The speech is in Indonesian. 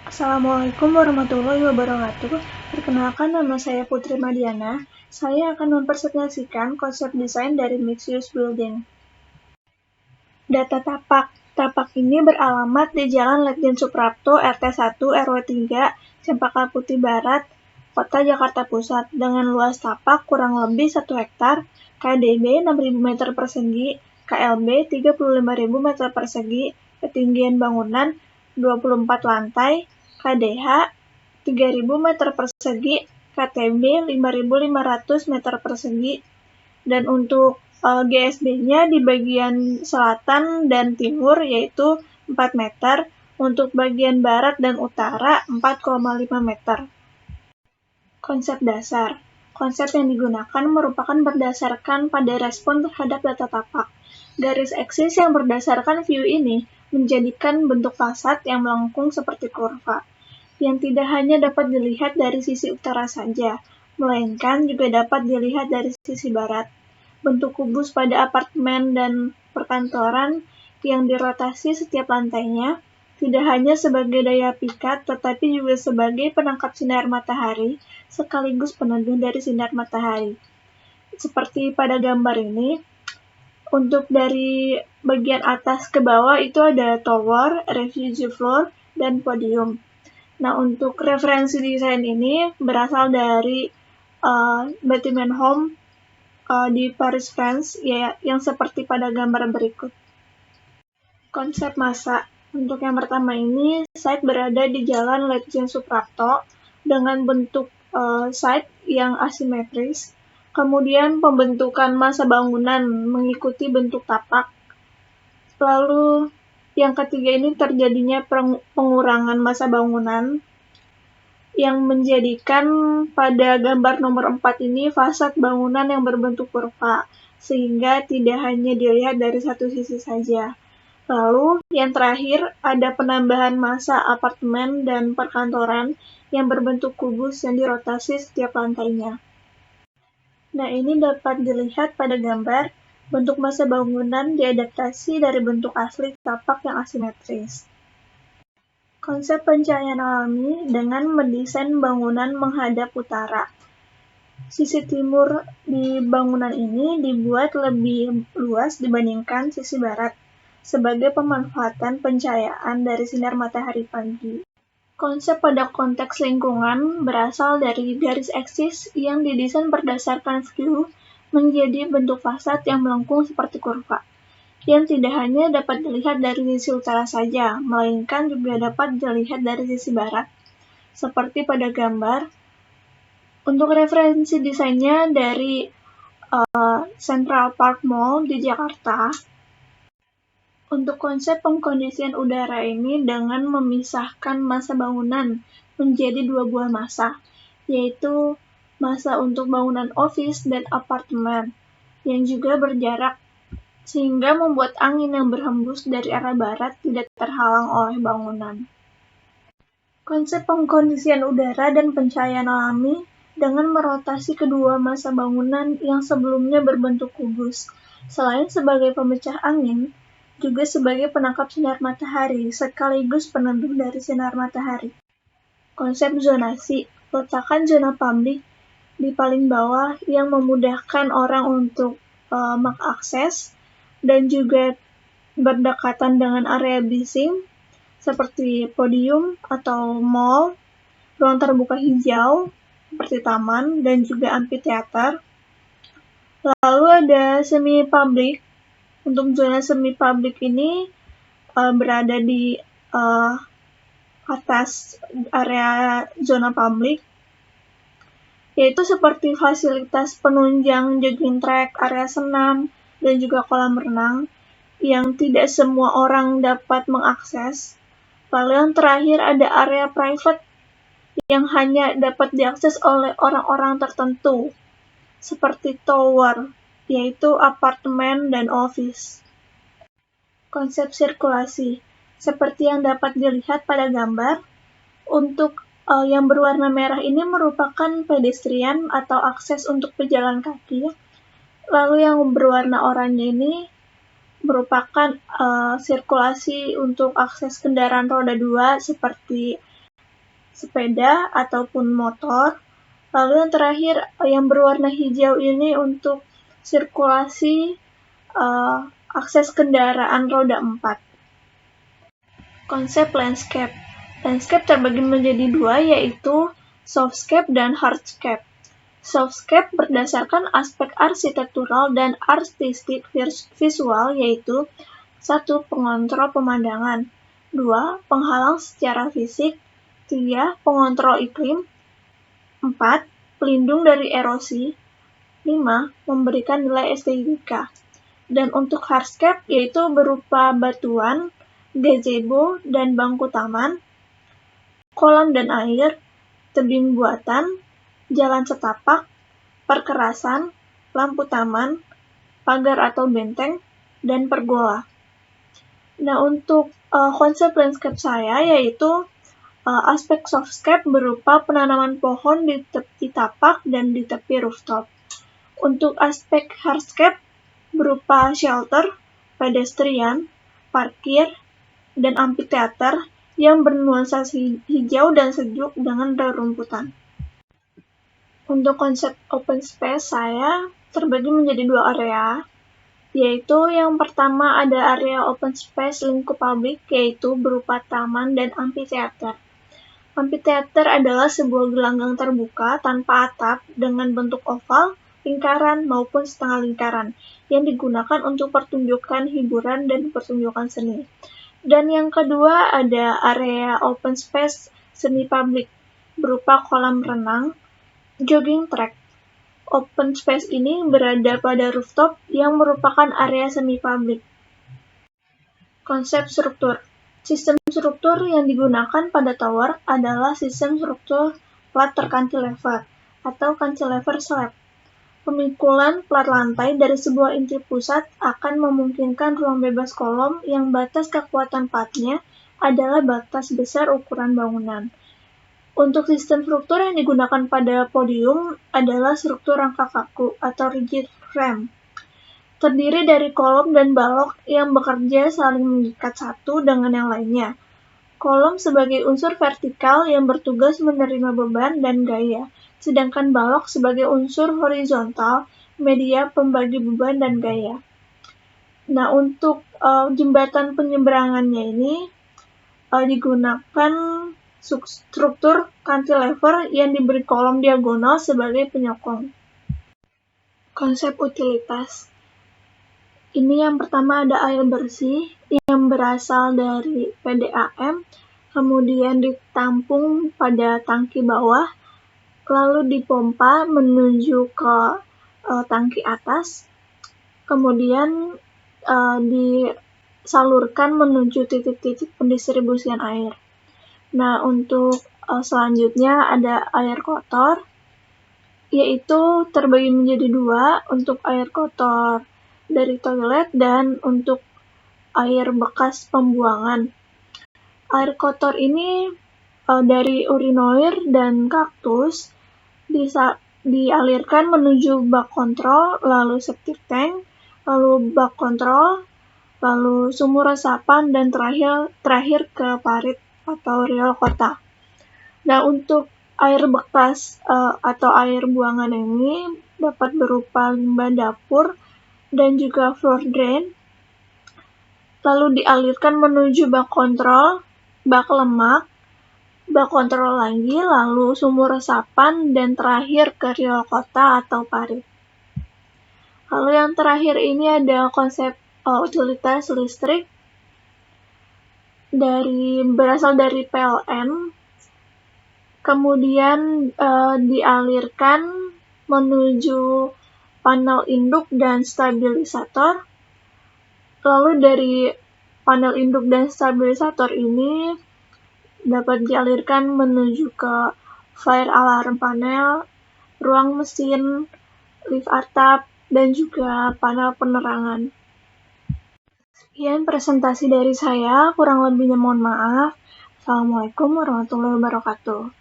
Assalamualaikum warahmatullahi wabarakatuh. Perkenalkan, nama saya Putri Madiana. Saya akan mempresentasikan konsep desain dari Mixed Use Building. Data tapak. Tapak ini beralamat di Jalan Letjen Suprapto, RT 1, RW 3, Cempaka Putih Barat, Kota Jakarta Pusat, dengan luas tapak kurang lebih 1 hektar, KDB 6.000 meter persegi, KLB 35.000 meter persegi, ketinggian bangunan 24 lantai, KDH 3.000 meter persegi, KTB 5.500 meter persegi, dan untuk GSB-nya di bagian selatan dan timur yaitu 4 meter, untuk bagian barat dan utara 4,5 meter. Konsep dasar. Konsep yang digunakan merupakan berdasarkan pada respon terhadap data tapak. Garis eksis yang berdasarkan view ini menjadikan bentuk fasad yang melengkung seperti kurva, yang tidak hanya dapat dilihat dari sisi utara saja, melainkan juga dapat dilihat dari sisi barat. Bentuk kubus pada apartemen dan perkantoran yang dirotasi setiap lantainya tidak hanya sebagai daya pikat, tetapi juga sebagai penangkap sinar matahari sekaligus peneduh dari sinar matahari. Seperti pada gambar ini, untuk dari bagian atas ke bawah itu ada tower, refugee floor, dan podium. Nah, untuk referensi desain ini berasal dari Bâtiment Home di Paris, France, ya, yang seperti pada gambar berikut. Konsep masa. Untuk yang pertama ini, site berada di Jalan Letjen Suprapto dengan bentuk site yang asimetris. Kemudian pembentukan masa bangunan mengikuti bentuk tapak. Lalu yang ketiga ini terjadinya pengurangan masa bangunan yang menjadikan pada gambar nomor 4 ini fasad bangunan yang berbentuk kurva, sehingga tidak hanya dilihat dari satu sisi saja. Lalu yang terakhir ada penambahan masa apartemen dan perkantoran yang berbentuk kubus yang dirotasi setiap lantainya. Nah, ini dapat dilihat pada gambar, bentuk masa bangunan diadaptasi dari bentuk asli tapak yang asimetris. Konsep pencahayaan alami dengan mendesain bangunan menghadap utara. Sisi timur di bangunan ini dibuat lebih luas dibandingkan sisi barat, sebagai pemanfaatan pencahayaan dari sinar matahari pagi. Konsep pada konteks lingkungan berasal dari garis eksis yang didesain berdasarkan view menjadi bentuk fasad yang melengkung seperti kurva, yang tidak hanya dapat dilihat dari sisi utara saja, melainkan juga dapat dilihat dari sisi barat, seperti pada gambar. Untuk referensi desainnya dari Central Park Mall di Jakarta. Untuk konsep pengkondisian udara ini dengan memisahkan masa bangunan menjadi 2 buah masa, yaitu masa untuk bangunan office dan apartemen, yang juga berjarak sehingga membuat angin yang berhembus dari arah barat tidak terhalang oleh bangunan. Konsep pengkondisian udara dan pencahayaan alami dengan merotasi kedua masa bangunan yang sebelumnya berbentuk kubus, selain sebagai pemecah angin, juga sebagai penangkap sinar matahari sekaligus peneduh dari sinar matahari. Konsep zonasi, letakkan zona publik di paling bawah yang memudahkan orang untuk mengakses dan juga berdekatan dengan area bising seperti podium atau mall, ruang terbuka hijau seperti taman dan juga amphitheater. Lalu ada semi public. Untuk zona semi public ini berada di atas area zona publik, yaitu seperti fasilitas penunjang jogging track, area senam, dan juga kolam renang yang tidak semua orang dapat mengakses. Lalu yang terakhir ada area private yang hanya dapat diakses oleh orang-orang tertentu, seperti tower, yaitu apartemen dan office. Konsep sirkulasi, seperti yang dapat dilihat pada gambar, untuk yang berwarna merah ini merupakan pedestrian atau akses untuk pejalan kaki. Lalu yang berwarna oranye ini merupakan sirkulasi untuk akses kendaraan roda 2 seperti sepeda ataupun motor. Lalu yang terakhir yang berwarna hijau ini untuk sirkulasi akses kendaraan roda 4. Konsep landscape. Landscape terbagi menjadi dua, yaitu softscape dan hardscape. Softscape berdasarkan aspek arsitektural dan artistik visual, yaitu 1. Pengontrol pemandangan, 2. Penghalang secara fisik, 3. Pengontrol iklim, 4. Pelindung dari erosi, 5. Memberikan nilai estetika. Dan untuk hardscape yaitu berupa batuan, gazebo dan bangku taman, kolam dan air, tebing buatan, jalan setapak, perkerasan, lampu taman, pagar atau benteng, dan pergola. Nah, untuk konsep landscape saya yaitu aspek softscape berupa penanaman pohon di tepi tapak dan di tepi rooftop. Untuk aspek hardscape berupa shelter, pedestrian, parkir, dan amphitheater yang bernuansa hijau dan sejuk dengan rerumputan. Untuk konsep open space saya terbagi menjadi dua area, yaitu yang pertama ada area open space lingkup publik, yaitu berupa taman dan amphitheater. Amphitheater adalah sebuah gelanggang terbuka tanpa atap dengan bentuk oval, lingkaran, maupun setengah lingkaran yang digunakan untuk pertunjukan hiburan dan pertunjukan seni. Dan yang kedua ada area open space semi publik berupa kolam renang, jogging track. Open space ini berada pada rooftop yang merupakan area semi publik. Konsep struktur. Sistem struktur yang digunakan pada tower adalah sistem struktur ladder cantilever atau cantilever slab. Pemikulan plat lantai dari sebuah inti pusat akan memungkinkan ruang bebas kolom yang batas kekuatan platnya adalah batas besar ukuran bangunan. Untuk sistem struktur yang digunakan pada podium adalah struktur rangka kaku atau rigid frame. Terdiri dari kolom dan balok yang bekerja saling mengikat satu dengan yang lainnya. Kolom sebagai unsur vertikal yang bertugas menerima beban dan gaya, sedangkan balok sebagai unsur horizontal, media pembagi beban dan gaya. Nah, untuk jembatan penyeberangannya ini digunakan struktur cantilever yang diberi kolom diagonal sebagai penyokong. Konsep utilitas. Ini yang pertama ada air bersih yang berasal dari PDAM, kemudian ditampung pada tangki bawah, lalu dipompa menuju ke tangki atas, kemudian disalurkan menuju titik-titik pendistribusian air. Nah, untuk selanjutnya ada air kotor, yaitu terbagi menjadi dua, untuk air kotor dari toilet dan untuk air bekas pembuangan. Air kotor ini dari urinoir dan kaktus dialirkan menuju bak kontrol, lalu septic tank, lalu bak kontrol, lalu sumur resapan, dan terakhir ke parit atau riol kota. Nah, untuk air bekas atau air buangan ini dapat berupa limbah dapur dan juga floor drain, lalu dialirkan menuju bak kontrol, bak lemak, bak kontrol lagi, lalu sumur resapan, dan terakhir ke riol kota atau parit. Lalu yang terakhir ini ada konsep utilitas listrik berasal dari PLN, kemudian dialirkan menuju panel induk dan stabilisator. Lalu dari panel induk dan stabilisator ini dapat dialirkan menuju ke fire alarm panel, ruang mesin, lift atap, dan juga panel penerangan. Sekian presentasi dari saya, kurang lebihnya mohon maaf. Assalamualaikum warahmatullahi wabarakatuh.